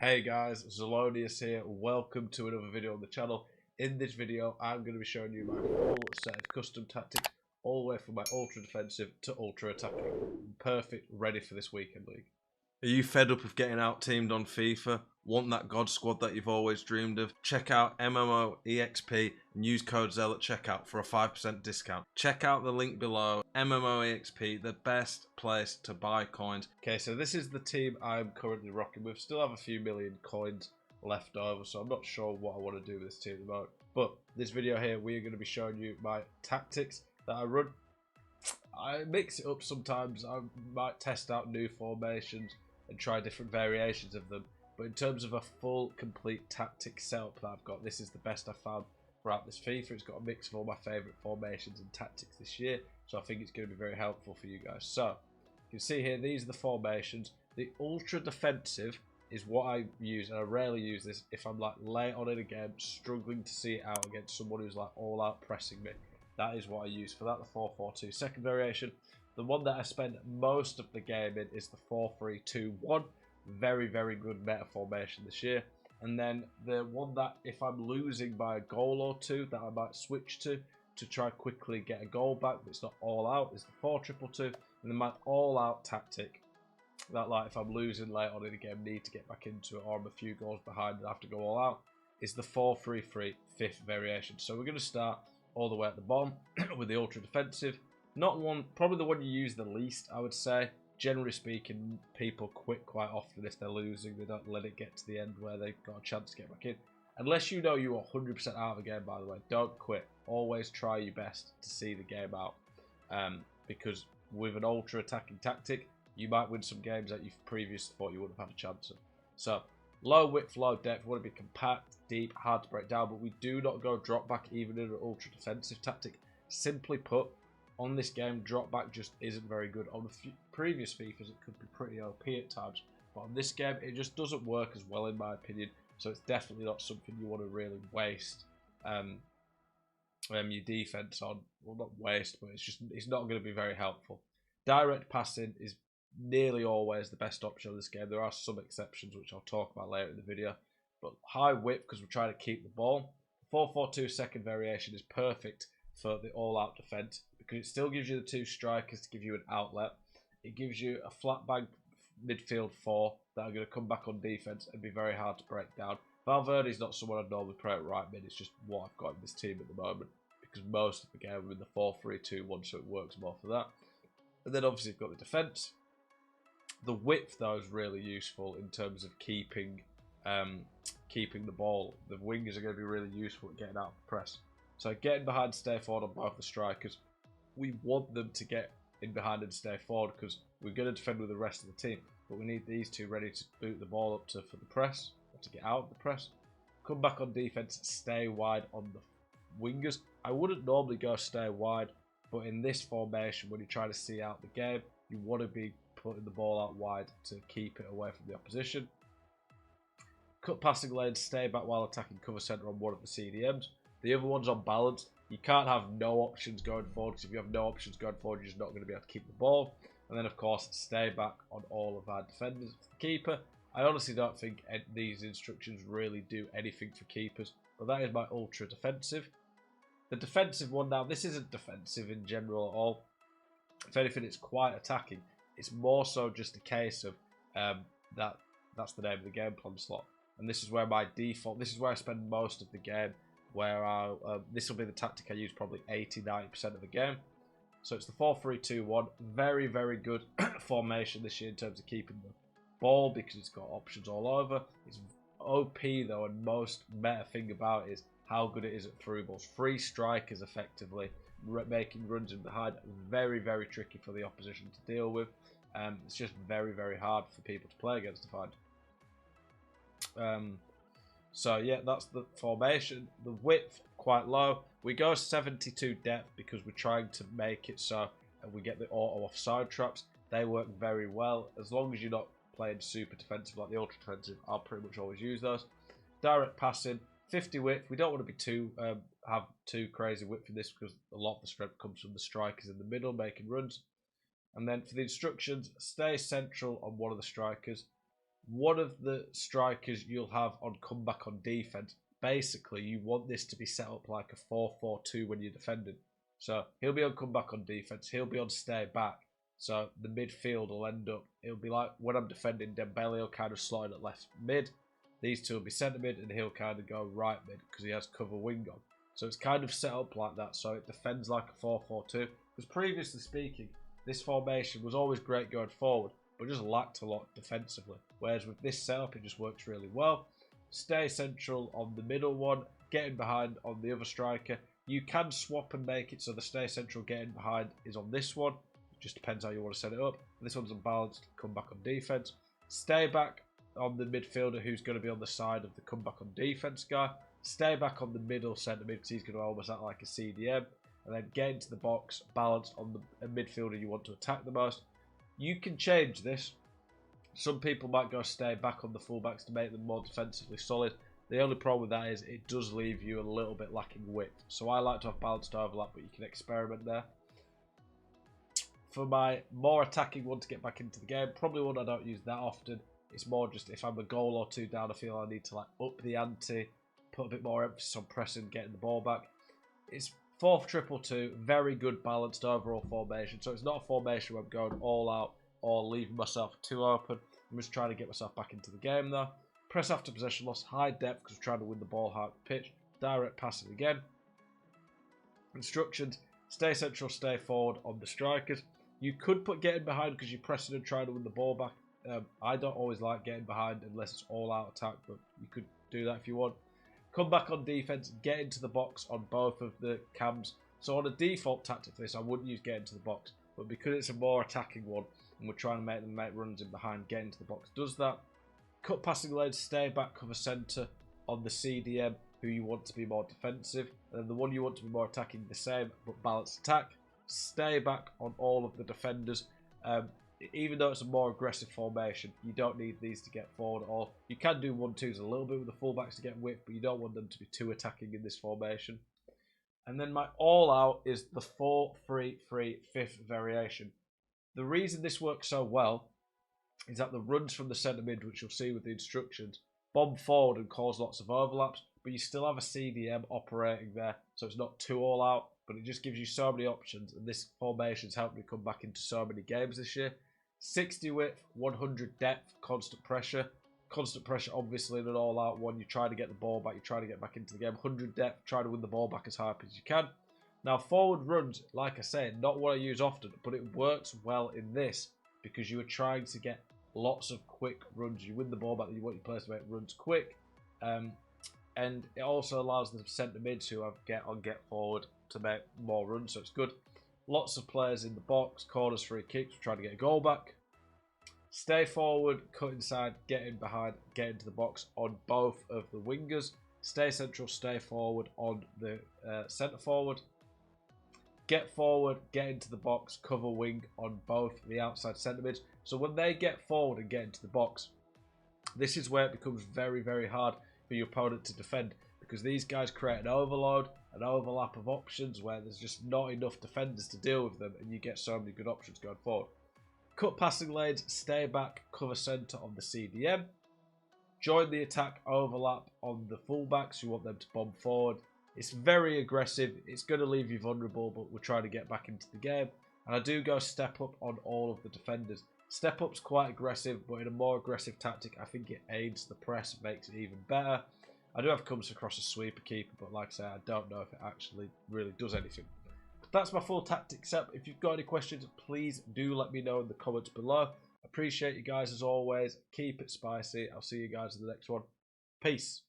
Hey guys, Zelonius here. Welcome to another video on the channel. In this video, I'm going to be showing you my full set of custom tactics, all the way from my ultra defensive to ultra attacking. Perfect, ready for this weekend league. Are you fed up of getting out teamed on FIFA? Want that God squad that you've always dreamed of? Check out MMOEXP and use code ZEL at checkout for a 5% discount. Check out the link below. MMOEXP, the best place to buy coins. Okay, so this is the team I'm currently rocking with. Still have a few million coins left over, so I'm not sure what I want to do with this team at the moment. But this video here, we are going to be showing you my tactics that I run. I mix it up sometimes. I might test out new formations and try different variations of them. But in terms of a full, complete tactic setup that I've got, this is the best I've found throughout this FIFA. It's got a mix of all my favourite formations and tactics this year, so I think it's going to be very helpful for you guys. So, you can see here, these are the formations. The ultra defensive is what I use, and I rarely use this if I'm like late on in a game, struggling to see it out against someone who's like all out pressing me. That is what I use for that, the 4-4-2. Second variation, the one that I spend most of the game in is the 4-3-2-1. Very, very good meta formation this year. And then the one that if I'm losing by a goal or two that I might switch to try quickly get a goal back, but it's not all out, is the 4-2-2. And then my all out tactic that, like, if I'm losing late on in the game, need to get back into it, or I'm a few goals behind and I have to go all out, is the 4-3-3 fifth variation. So we're going to start all the way at the bottom with the ultra defensive. Not one, probably the one you use the least, I would say. Generally speaking, people quit quite often if they're losing. They don't let it get to the end where they've got a chance to get back in. Unless you know you're 100% out of the game, by the way, don't quit. Always try your best to see the game out. Because with an ultra attacking tactic, you might win some games that you previously thought you wouldn't have had a chance of. So, low width, low depth. We want to be compact, deep, hard to break down, but we do not go drop back even in an ultra defensive tactic. Simply put, on this game, drop back just isn't very good. On the previous FIFAs, it could be pretty OP at times, but on this game, it just doesn't work as well in my opinion. So it's definitely not something you want to really waste your defense on. Well, not waste, but it's not going to be very helpful. Direct passing is nearly always the best option in this game. There are some exceptions, which I'll talk about later in the video. But high whip, because we're trying to keep the ball. 4-4-2 second variation is perfect for the all-out defense, because it still gives you the two strikers to give you an outlet. It gives you a flat bank midfield four that are going to come back on defense and be very hard to break down. Valverde's not someone I'd normally play at right mid. It's just what I've got in this team at the moment, because most of the game I'm in the 4-3-2-1, so it works more for that. And then obviously you've got the defense. The width, though, is really useful in terms of keeping the ball. The wingers are going to be really useful at getting out of the press. So getting behind, stay forward on both the strikers. We want them to get in behind and stay forward because we're going to defend with the rest of the team. But we need these two ready to boot the ball up to for the press, or to get out of the press. Come back on defense, stay wide on the wingers. I wouldn't normally go stay wide, but in this formation, when you try to see out the game, you want to be putting the ball out wide to keep it away from the opposition. Cut passing lanes, stay back while attacking cover centre on one of the CDMs. The other one's on balance. You can't have no options going forward, because if you have no options going forward, you're just not going to be able to keep the ball. And then, of course, stay back on all of our defenders. For the keeper, I honestly don't think these instructions really do anything for keepers, but that is my ultra defensive. The defensive one now, this isn't defensive in general at all. If anything, it's quite attacking. It's more so just a case of that's the name of the game plan slot. And this is where my default, this is where I spend most of the game, where this will be the tactic I use probably 80-90% of the game. So it's the 4-3-2-1. Very, very good formation this year in terms of keeping the ball, because it's got options all over. It's OP though, and most meta thing about it is how good it is at through balls. Free strikers effectively, making runs in behind. Very, very tricky for the opposition to deal with. It's just very, very hard for people to play against, I find. So yeah, that's the formation. The width, quite low. We go 72 depth because we're trying to make it so we get the auto offside traps. They work very well. As long as you're not playing super defensive like the ultra defensive, I'll pretty much always use those. Direct passing, 50 width. We don't want to be have too crazy width in this, because a lot of the strength comes from the strikers in the middle making runs. And then for the instructions, stay central on one of the strikers. one of the strikers you'll have on comeback on defense, basically you want this to be set up like a 4-4-2 when you're defending. So he'll be on comeback on defense, he'll be on stay back. So the midfield will end up, it'll be like when I'm defending, Dembele will kind of slot in at left mid. These two will be centre mid and he'll kind of go right mid because he has cover wing on. So it's kind of set up like that. So it defends like a 4-4-2. Because previously speaking, this formation was always great going forward, but just lacked a lot defensively. Whereas with this setup, it just works really well. Stay central on the middle one, getting behind on the other striker. You can swap and make it so the stay central getting behind is on this one. It just depends how you want to set it up. This one's unbalanced, come back on defense. Stay back on the midfielder who's going to be on the side of the comeback on defense guy. Stay back on the middle centre mid because he's going to almost act like a CDM. And then get into the box, balanced on the midfielder you want to attack the most. You can change this. Some people might go stay back on the fullbacks to make them more defensively solid. The only problem with that is it does leave you a little bit lacking width. So I like to have balanced overlap, but you can experiment there. For my more attacking one to get back into the game, probably one I don't use that often. It's more just if I'm a goal or two down, I feel I need to like up the ante, put a bit more emphasis on pressing, getting the ball back. It's 4-2-2, very good balanced overall formation. So it's not a formation where I'm going all out or leaving myself too open. I'm just trying to get myself back into the game there. Press after possession loss, high depth because I'm trying to win the ball high up the pitch. Direct passing again. Instructions, stay central, stay forward on the strikers. You could put getting behind because you're pressing and trying to win the ball back. I don't always like getting behind unless it's all out attack, but you could do that if you want. Come back on defense, get into the box on both of the cams. So on a default tactic for this, I wouldn't use get into the box, but because it's a more attacking one and we're trying to make them make runs in behind, get into the box does that. Cut passing lanes, stay back, cover centre on the CDM who you want to be more defensive, and then the one you want to be more attacking, the same but balanced attack. Stay back on all of the defenders. Even though it's a more aggressive formation, you don't need these to get forward at all. You can do 1-2s a little bit with the fullbacks to get width, but you don't want them to be too attacking in this formation. And then my all-out is the 4-3-3 fifth variation. The reason this works so well is that the runs from the centre mid, which you'll see with the instructions, bomb forward and cause lots of overlaps, but you still have a CDM operating there, so it's not too all-out, but it just gives you so many options, and this formation's helped me come back into so many games this year. 60 width, 100 depth, constant pressure. Constant pressure, obviously, in an all-out one. You're trying to get the ball back. You're trying to get back into the game. 100 depth, try to win the ball back as high up as you can. Now, forward runs, like I said, not what I use often, but it works well in this because you are trying to get lots of quick runs. You win the ball back, you want your players to make runs quick. And it also allows the centre mids who have get forward to make more runs, so it's good. Lots of players in the box, corners, free kicks, trying to get a goal back. Stay forward, cut inside, get in behind, get into the box on both of the wingers. Stay central, stay forward on the centre forward. Get forward, get into the box, cover wing on both the outside centre mids. So when they get forward and get into the box, this is where it becomes very, very hard for your opponent to defend because these guys create an overload, an overlap of options where there's just not enough defenders to deal with them and you get so many good options going forward. Cut passing lanes, stay back, cover centre on the CDM. Join the attack, overlap on the fullbacks. You want them to bomb forward. It's very aggressive. It's going to leave you vulnerable, but we're trying to get back into the game. And I do go step up on all of the defenders. Step up's quite aggressive, but in a more aggressive tactic, I think it aids the press, makes it even better. I do have comes across a sweeper keeper, but like I say, I don't know if it actually really does anything. But that's my full tactic set. If you've got any questions, please do let me know in the comments below. Appreciate you guys as always. Keep it spicy. I'll see you guys in the next one. Peace.